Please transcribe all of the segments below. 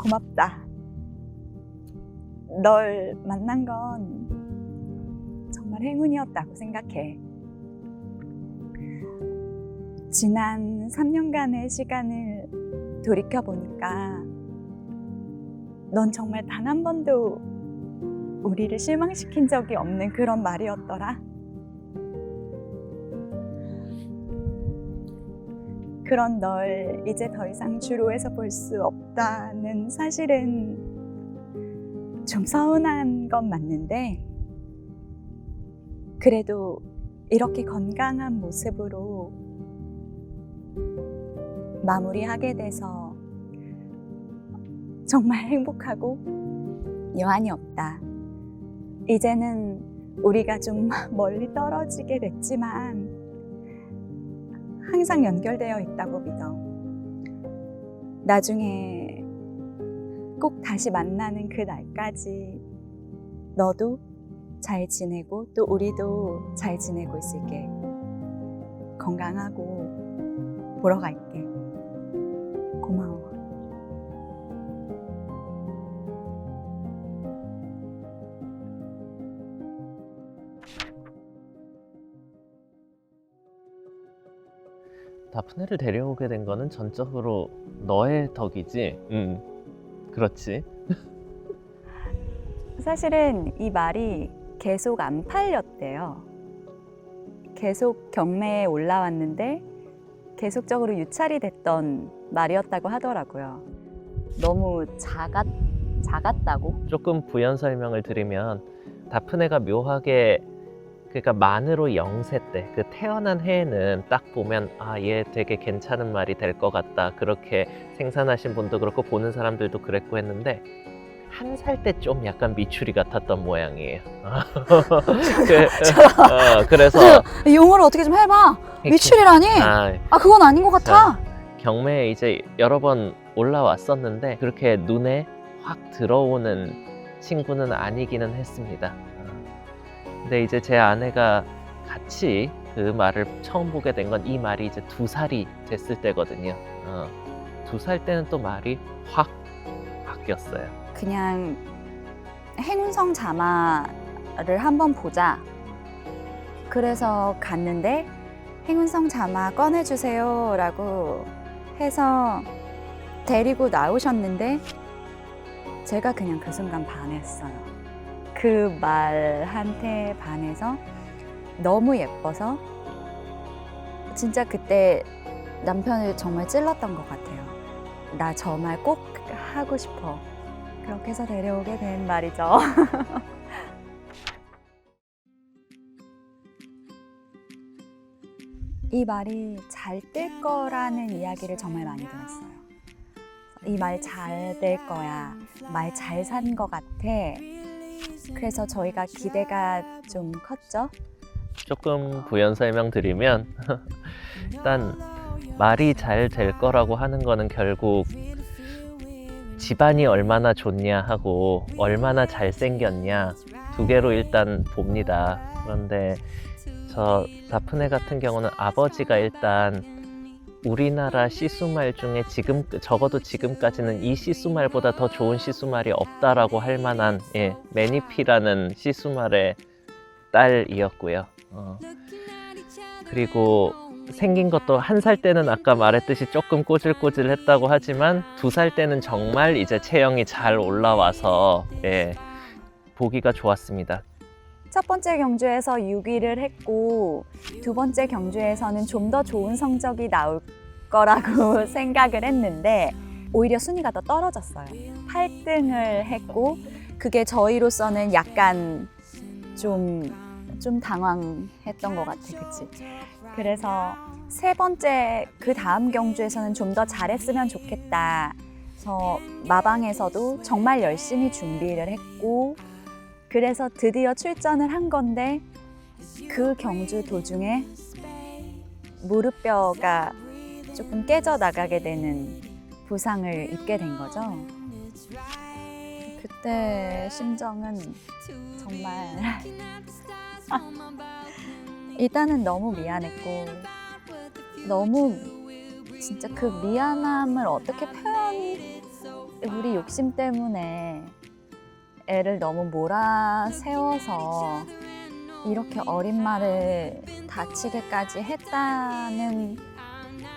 고맙다. 널 만난 건 정말 행운이었다고 생각해. 지난 3년간의 시간을 돌이켜보니까 넌 정말 단 한 번도 우리를 실망시킨 적이 없는 그런 말이었더라. 그런 널 이제 더 이상 주로에서 볼 수 없다는 사실은 좀 서운한 건 맞는데, 그래도 이렇게 건강한 모습으로 마무리하게 돼서 정말 행복하고 여한이 없다. 이제는 우리가 좀 멀리 떨어지게 됐지만 항상 연결되어 있다고 믿어. 나중에 꼭 다시 만나는 그 날까지 너도 잘 지내고 또 우리도 잘 지내고 있을게. 건강하고 보러 갈게. 고마워. 다프네를 데려오게 된 거는 전적으로 너의 덕이지. 그렇지. 사실은 이 말이 계속 안 팔렸대요. 계속 경매에 올라왔는데 계속적으로 유찰이 됐던 말이었다고 하더라고요. 너무 작았다고? 조금 부연 설명을 드리면 다프네가 묘하게, 그러니까 만으로 0세 때 그 태어난 해에는 딱 보면 아, 얘 되게 괜찮은 말이 될 것 같다, 그렇게 생산하신 분도 그렇고 보는 사람들도 그랬고 했는데, 1살 때 좀 약간 미추리 같았던 모양이에요. 그래서 용어를 어떻게 좀 해봐. 미출이라니? 그건 아닌 것 같아. 경매에 이제 여러 번 올라왔었는데 그렇게 눈에 확 들어오는 친구는 아니기는 했습니다. 근데 이제 제 아내가 같이 그 말을 처음 보게 된 건 이 말이 이제 2살이 됐을 때거든요. 2살 때는 또 말이 확 바뀌었어요. 그냥 행운성 자마를 한번 보자. 그래서 갔는데 행운성 자마 꺼내주세요 라고 해서 데리고 나오셨는데 제가 그냥 그 순간 반했어요. 그 말한테 반해서 너무 예뻐서 진짜 그때 남편을 정말 찔렀던 것 같아요. 나 저 말 꼭 하고 싶어. 그렇게 해서 데려오게 된 말이죠. 이 말이 잘 될 거라는 이야기를 정말 많이 들었어요. 이 말 잘 될 거야. 말 잘 산 거 같아. 그래서 저희가 기대가 좀 컸죠. 조금 부연 설명드리면 일단 말이 잘 될 거라고 하는 거는 결국 집안이 얼마나 좋냐 하고 얼마나 잘생겼냐, 두 개로 일단 봅니다. 그런데 저 다프네 같은 경우는 아버지가 일단 우리나라 시수말 중에 적어도 지금까지는 이 시수말보다 더 좋은 시수말이 없다라고 할 만한 매니피라는 시수말의 딸이었고요. 그리고 생긴 것도 1살 때는 아까 말했듯이 조금 꼬질꼬질했다고 하지만 2살 때는 정말 이제 체형이 잘 올라와서 보기가 좋았습니다. 첫 번째 경주에서 6위를 했고 두 번째 경주에서는 좀 더 좋은 성적이 나올 거라고 생각을 했는데 오히려 순위가 더 떨어졌어요. 8등을 했고 그게 저희로서는 약간 좀 당황했던 것 같아. 그치? 그래서 세 번째 그 다음 경주에서는 좀 더 잘했으면 좋겠다. 그래서 마방에서도 정말 열심히 준비를 했고 그래서 드디어 출전을 한 건데 그 경주 도중에 무릎뼈가 조금 깨져 나가게 되는 부상을 입게 된 거죠. 그때 심정은 정말 일단은 너무 미안했고 너무 진짜 그 미안함을 어떻게 우리 욕심 때문에 애를 너무 몰아세워서 이렇게 어린 말을 다치게까지 했다는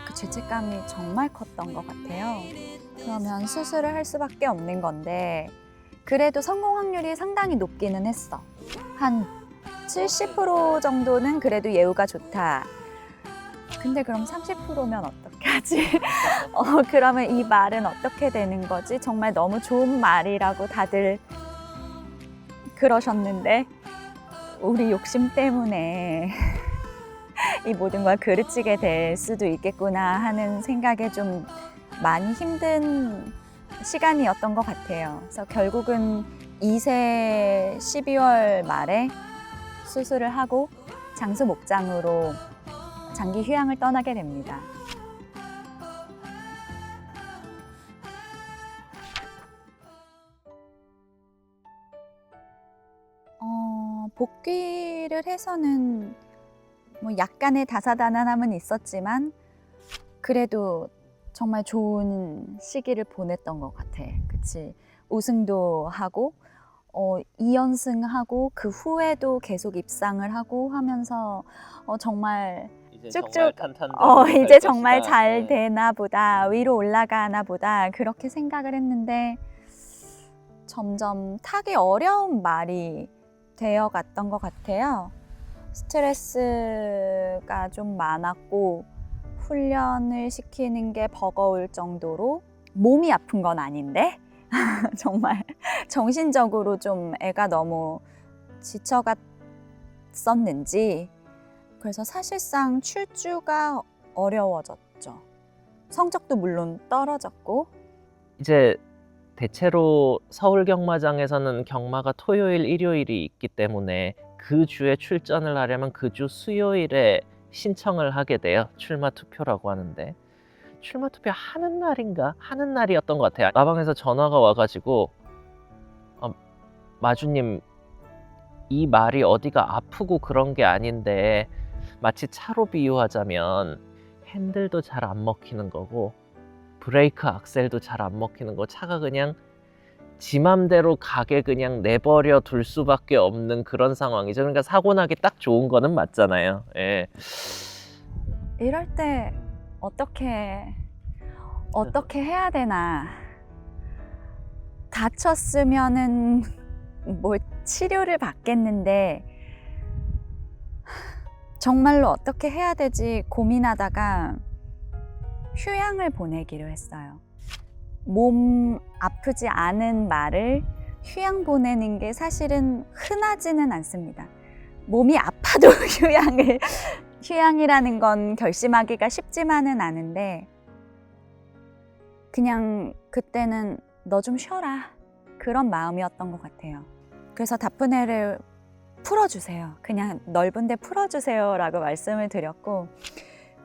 그 죄책감이 정말 컸던 것 같아요. 그러면 수술을 할 수밖에 없는 건데 그래도 성공 확률이 상당히 높기는 했어. 한 70% 정도는 그래도 예후가 좋다. 근데 그럼 30%면 어떻게 하지? 그러면 이 말은 어떻게 되는 거지? 정말 너무 좋은 말이라고 다들 그러셨는데 우리 욕심 때문에 이 모든 걸 그르치게 될 수도 있겠구나 하는 생각에 좀 많이 힘든 시간이었던 것 같아요. 그래서 결국은 2세 12월 말에 수술을 하고 장수 목장으로 장기 휴양을 떠나게 됩니다. 복귀를 해서는 뭐 약간의 다사다난함은 있었지만 그래도 정말 좋은 시기를 보냈던 것 같아. 그치? 우승도 하고 2연승하고 그 후에도 계속 입상을 하고 하면서 정말 쭉쭉 이제 정말 잘 되나 보다, 위로 올라가나 보다 그렇게 생각을 했는데 점점 타기 어려운 말이 되어갔던 것 같아요. 스트레스가 좀 많았고 훈련을 시키는 게 버거울 정도로 몸이 아픈 건 아닌데 정말 정신적으로 좀 애가 너무 지쳐갔었는지 그래서 사실상 출주가 어려워졌죠. 성적도 물론 떨어졌고 이제 대체로 서울 경마장에서는 경마가 토요일, 일요일이 있기 때문에 그 주에 출전을 하려면 그 주 수요일에 신청을 하게 돼요. 출마 투표라고 하는데 출마 투표 하는 날인가? 하는 날이었던 것 같아요. 마방에서 전화가 와가지고 마주님 이 말이 어디가 아프고 그런 게 아닌데 마치 차로 비유하자면 핸들도 잘 안 먹히는 거고 브레이크 악셀도 잘 안 먹히는 거 차가 그냥 지 맘대로 가게 그냥 내버려 둘 수밖에 없는 그런 상황이죠. 그러니까 사고 나기 딱 좋은 거는 맞잖아요. 예. 이럴 때 어떻게 해야 되나. 다쳤으면은 뭐 치료를 받겠는데 정말로 어떻게 해야 되지 고민하다가 휴양을 보내기로 했어요. 몸 아프지 않은 말을 휴양 보내는 게 사실은 흔하지는 않습니다. 몸이 아파도 휴양이라는 건 결심하기가 쉽지만은 않은데 그냥 그때는 너 좀 쉬어라 그런 마음이었던 것 같아요. 그래서 다프네를 풀어주세요. 그냥 넓은데 풀어주세요 라고 말씀을 드렸고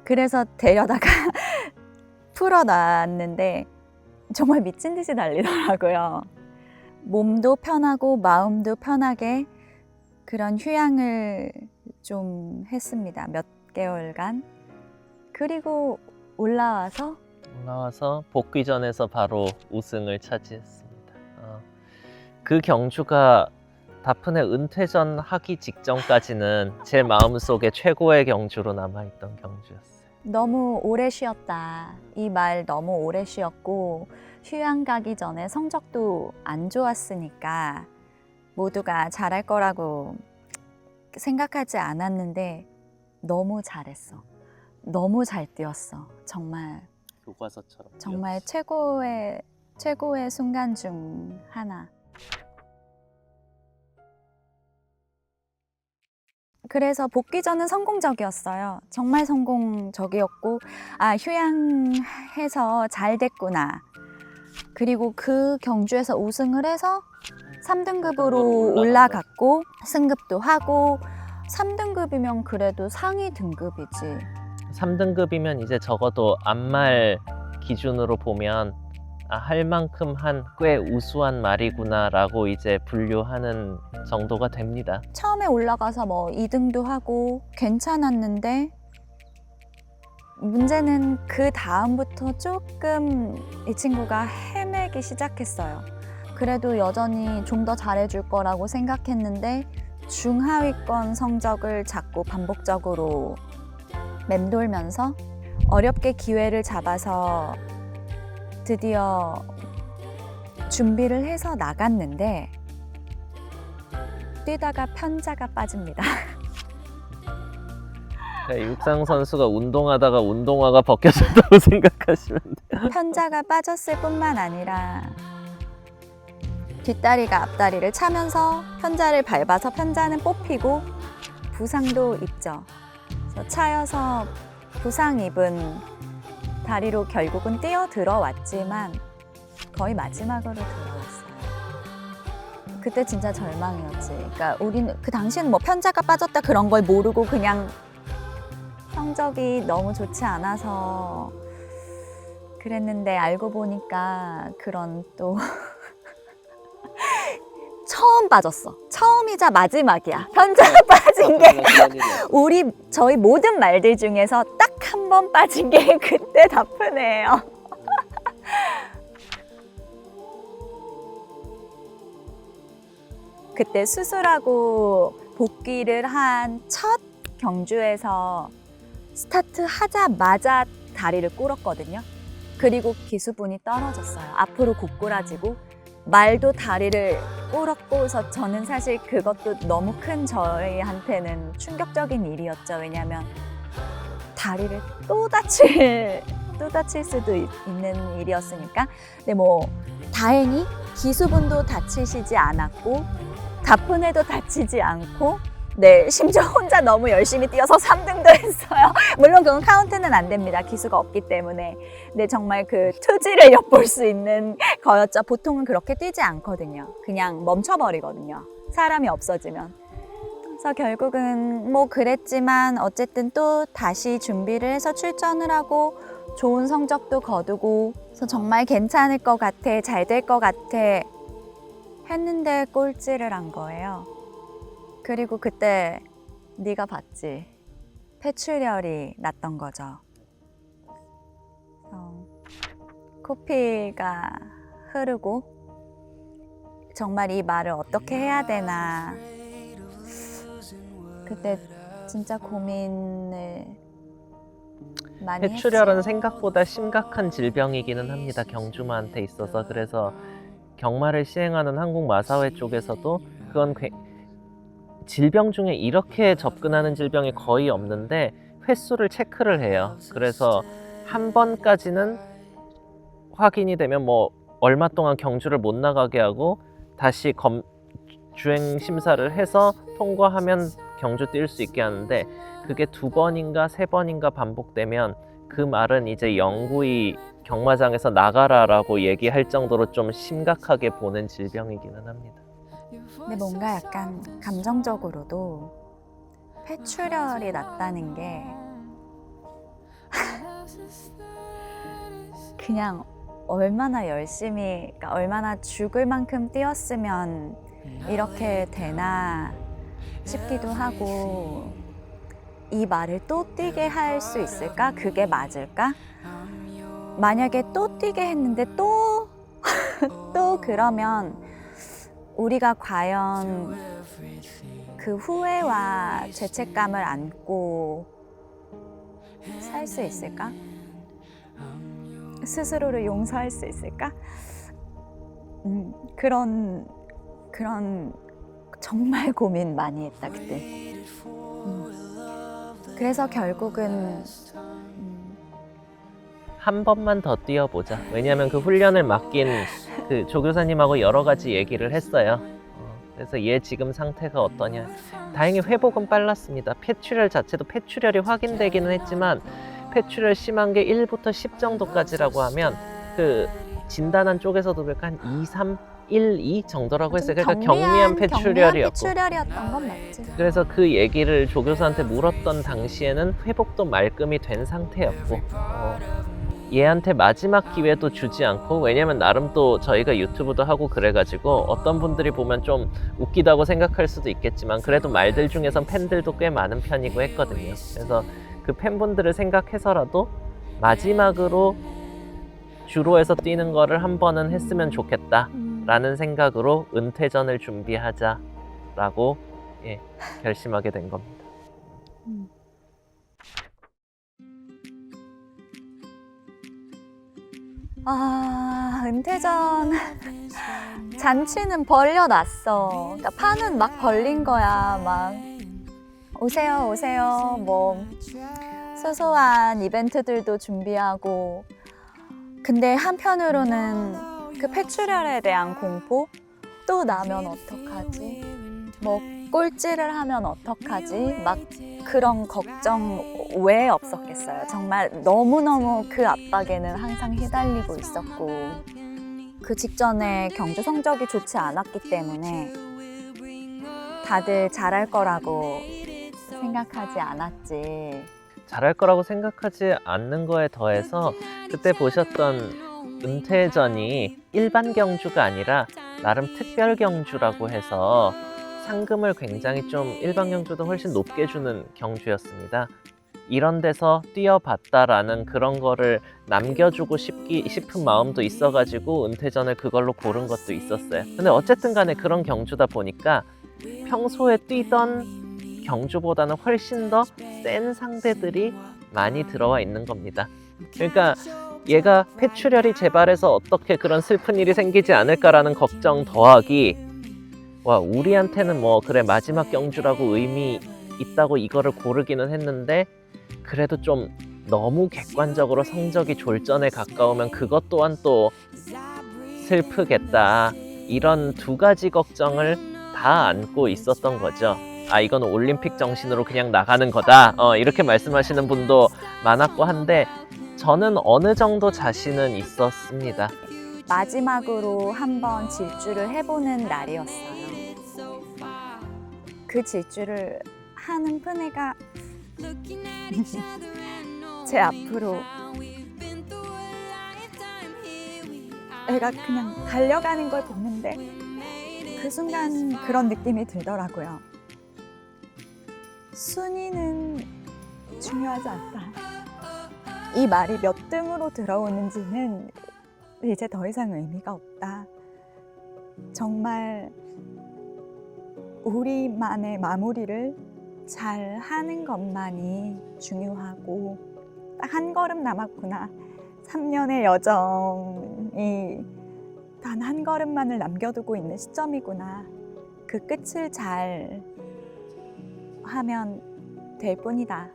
그래서 데려다가 풀어놨는데 정말 미친 듯이 달리더라고요. 몸도 편하고 마음도 편하게 그런 휴양을 좀 했습니다. 몇 개월간. 그리고 올라와서 복귀전에서 바로 우승을 차지했습니다. 그 경주가 다프네 은퇴전 하기 직전까지는 제 마음속에 최고의 경주로 남아있던 경주였어요. 너무 오래 쉬었다. 이 말 너무 오래 쉬었고 휴양 가기 전에 성적도 안 좋았으니까 모두가 잘할 거라고 생각하지 않았는데 너무 잘했어. 너무 잘 뛰었어. 정말 교과서처럼 정말 최고의 순간 중 하나. 그래서 복귀전은 성공적이었어요. 정말 성공적이었고 휴양해서 잘 됐구나. 그리고 그 경주에서 우승을 해서 3등급으로 올라갔고 승급도 하고 3등급이면 그래도 상위 등급이지. 3등급이면 이제 적어도 암말 기준으로 보면 할 만큼 한 꽤 우수한 말이구나 라고 이제 분류하는 정도가 됩니다. 처음에 올라가서 뭐 2등도 하고 괜찮았는데 문제는 그 다음부터 조금 이 친구가 헤매기 하기 시작했어요. 그래도 여전히 좀 더 잘해줄 거라고 생각했는데 중하위권 성적을 자꾸 반복적으로 맴돌면서 어렵게 기회를 잡아서 드디어 준비를 해서 나갔는데 뛰다가 편자가 빠집니다. 네, 육상 선수가 운동하다가 운동화가 벗겨졌다고 생각하시면 돼요. 편자가 빠졌을 뿐만 아니라 뒷다리가 앞다리를 차면서 편자를 밟아서 편자는 뽑히고 부상도 입죠. 그래서 차여서 부상 입은 다리로 결국은 뛰어 들어왔지만 거의 마지막으로 들어왔어요. 그때 진짜 절망이었지. 그러니까 우리는 그 당시에는 뭐 편자가 빠졌다 그런 걸 모르고 그냥 성적이 너무 좋지 않아서 그랬는데 알고 보니까 그런 또 처음 빠졌어. 처음이자 마지막이야. 편자가 빠진 게 저희 모든 말들 중에서 딱 한 번 빠진 게 그때 다프네요. 그때 수술하고 복귀를 한 첫 경주에서 스타트 하자마자 다리를 꿇었거든요. 그리고 기수분이 떨어졌어요. 앞으로 고꾸라지고 말도 다리를 꿇었고, 그래서 저는 사실 그것도 너무 큰 저희한테는 충격적인 일이었죠. 왜냐하면 다리를 또 다칠 수도 있는 일이었으니까. 근데 뭐 다행히 기수분도 다치시지 않았고 다프네도 다치지 않고, 네, 심지어 혼자 너무 열심히 뛰어서 3등도 했어요. 물론 그건 카운트는 안 됩니다. 기수가 없기 때문에. 근데 정말 그 투지를 엿볼 수 있는 거였죠. 보통은 그렇게 뛰지 않거든요. 그냥 멈춰버리거든요. 사람이 없어지면. 그래서 결국은 뭐 그랬지만 어쨌든 또 다시 준비를 해서 출전을 하고 좋은 성적도 거두고, 그래서 정말 괜찮을 것 같아, 잘 될 것 같아 했는데 꼴찌를 한 거예요. 그리고 그때 네가 봤지? 폐출혈이 났던 거죠. 코피가 흐르고 정말 이 말을 어떻게 해야 되나, 그때 진짜 고민을 많이 폐출혈은 했죠. 생각보다 심각한 질병이기는 합니다. 경주마한테 있어서. 그래서 경마를 시행하는 한국마사회 쪽에서도 그건 질병 중에 이렇게 접근하는 질병이 거의 없는데 횟수를 체크를 해요. 그래서 한 번까지는 확인이 되면 뭐 얼마 동안 경주를 못 나가게 하고 다시 주행 심사를 해서 통과하면 경주 뛸 수 있게 하는데, 그게 2번인가 3번인가 반복되면 그 말은 이제 영구히 경마장에서 나가라라고 얘기할 정도로 좀 심각하게 보는 질병이기는 합니다. 근데 뭔가 약간 감정적으로도 폐출혈이 났다는 게 그냥 얼마나 열심히, 그러니까 얼마나 죽을 만큼 뛰었으면 이렇게 되나 싶기도 하고, 이 말을 또 뛰게 할 수 있을까? 그게 맞을까? 만약에 또 뛰게 했는데 또 그러면 우리가 과연 그 후회와 죄책감을 안고 살 수 있을까? 스스로를 용서할 수 있을까? 그런 정말 고민 많이 했다 그때. 그래서 결국은 한 번만 더 뛰어보자. 왜냐하면 그 훈련을 맡긴 그 조교사님하고 여러 가지 얘기를 했어요. 그래서 얘 지금 상태가 어떠냐. 다행히 회복은 빨랐습니다. 폐출혈 자체도 폐출혈이 확인되기는 했지만 폐출혈 심한 게 1부터 10 정도까지라고 하면 그 진단한 쪽에서도 그러니까 한 2, 3, 1, 2 정도라고 했어요. 그러니까 경미한 폐출혈이었고. 폐출혈이었던 건 맞지. 그래서 그 얘기를 조교사한테 물었던 당시에는 회복도 말끔히 된 상태였고, 얘한테 마지막 기회도 주지 않고, 왜냐면 나름 또 저희가 유튜브도 하고 그래가지고 어떤 분들이 보면 좀 웃기다고 생각할 수도 있겠지만 그래도 말들 중에선 팬들도 꽤 많은 편이고 했거든요. 그래서 그 팬분들을 생각해서라도 마지막으로 주로에서 뛰는 거를 한 번은 했으면 좋겠다 라는 생각으로 은퇴전을 준비하자라고 결심하게 된 겁니다. 은퇴전 잔치는 벌려놨어. 그러니까 판은 막 벌린 거야. 막 오세요, 오세요. 뭐 소소한 이벤트들도 준비하고. 근데 한편으로는 그 폐출혈에 대한 공포? 또 나면 어떡하지? 뭐 꼴찌를 하면 어떡하지? 막 그런 걱정 왜 없었겠어요. 정말 너무너무 그 압박에는 항상 휘달리고 있었고, 그 직전에 경주 성적이 좋지 않았기 때문에 다들 잘할 거라고 생각하지 않았지. 잘할 거라고 생각하지 않는 거에 더해서 그때 보셨던 은퇴전이 일반 경주가 아니라 나름 특별 경주라고 해서 상금을 굉장히 좀 일반 경주도 훨씬 높게 주는 경주였습니다. 이런 데서 뛰어봤다라는 그런 거를 남겨주고 싶은 마음도 있어가지고 은퇴전을 그걸로 고른 것도 있었어요. 근데 어쨌든 간에 그런 경주다 보니까 평소에 뛰던 경주보다는 훨씬 더 센 상대들이 많이 들어와 있는 겁니다. 그러니까 얘가 폐출혈이 재발해서 어떻게 그런 슬픈 일이 생기지 않을까라는 걱정 더하기, 와, 우리한테는 뭐 그래 마지막 경주라고 의미 있다고 이거를 고르기는 했는데 그래도 좀 너무 객관적으로 성적이 졸전에 가까우면 그것 또한 또 슬프겠다, 이런 두 가지 걱정을 다 안고 있었던 거죠. 이거는 올림픽 정신으로 그냥 나가는 거다, 이렇게 말씀하시는 분도 많았고 한데 저는 어느 정도 자신은 있었습니다. 마지막으로 한번 질주를 해보는 날이었어요. 그 질주를 하는 푸네가 제 앞으로 애가 그냥 달려가는 걸 보는데 그 순간 그런 느낌이 들더라고요. 순위는 중요하지 않다. 이 말이 몇 등으로 들어오는지는 이제 더 이상 의미가 없다. 정말 우리만의 마무리를 잘 하는 것만이 중요하고, 딱 한 걸음 남았구나. 3년의 여정이 단 한 걸음만을 남겨두고 있는 시점이구나. 그 끝을 잘 하면 될 뿐이다.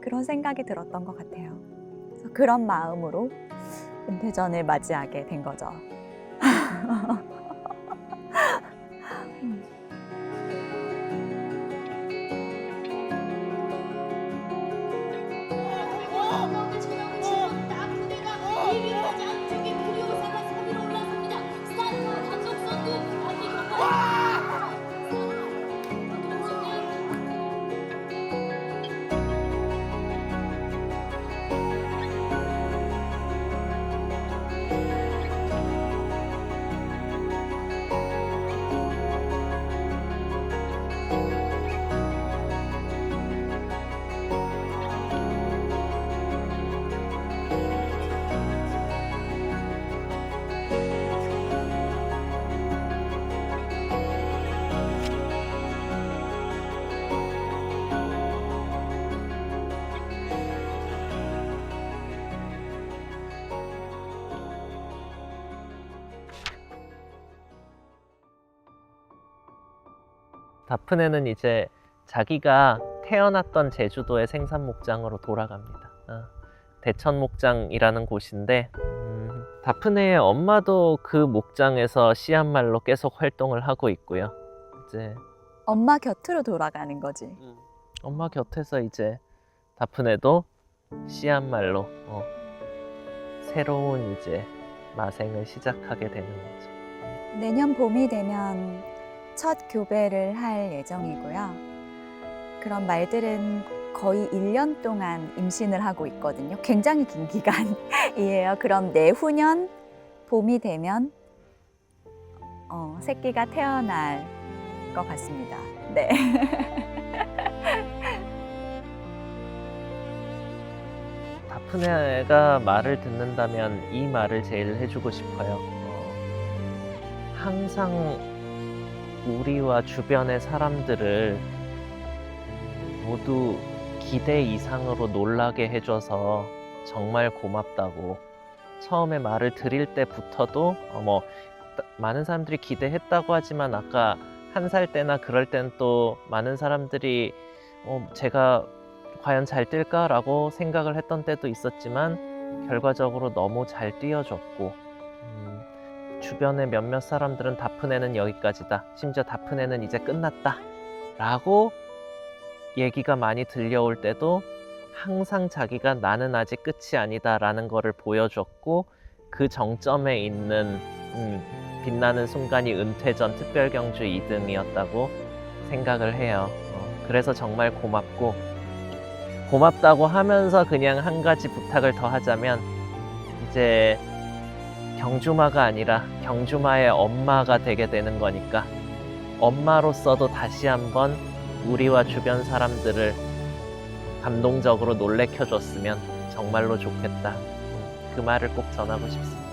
그런 생각이 들었던 것 같아요. 그래서 그런 마음으로 은퇴전을 맞이하게 된 거죠. 다프네는 이제 자기가 태어났던 제주도의 생산 목장으로 돌아갑니다. 대천 목장이라는 곳인데 다프네의 엄마도 그 목장에서 씨앗말로 계속 활동을 하고 있고요. 이제 엄마 곁으로 돌아가는 거지. 엄마 곁에서 이제 다프네도 씨앗말로 새로운 이제 마생을 시작하게 되는 거죠. 내년 봄이 되면 첫 교배를 할 예정이고요. 그런 말들은 거의 1년 동안 임신을 하고 있거든요. 굉장히 긴 기간이에요. 그럼 내후년 봄이 되면 새끼가 태어날 것 같습니다. 네. 다프네가 말을 듣는다면 이 말을 제일 해주고 싶어요. 항상 우리와 주변의 사람들을 모두 기대 이상으로 놀라게 해줘서 정말 고맙다고. 처음에 말을 드릴 때부터도 많은 사람들이 기대했다고 하지만 아까 1살 때나 그럴 땐 또 많은 사람들이 제가 과연 잘 뛸까라고 생각을 했던 때도 있었지만 결과적으로 너무 잘 뛰어줬고 주변의 몇몇 사람들은 다프네는 여기까지다. 심지어 다프네는 이제 끝났다. 라고 얘기가 많이 들려올 때도 항상 자기가 나는 아직 끝이 아니다 라는 거를 보여줬고 그 정점에 있는 빛나는 순간이 은퇴전 특별경주 2등이었다고 생각을 해요. 그래서 정말 고맙다고 하면서 그냥 한 가지 부탁을 더 하자면 이제 경주마가 아니라 경주마의 엄마가 되게 되는 거니까 엄마로서도 다시 한번 우리와 주변 사람들을 감동적으로 놀래켜줬으면 정말로 좋겠다. 그 말을 꼭 전하고 싶습니다.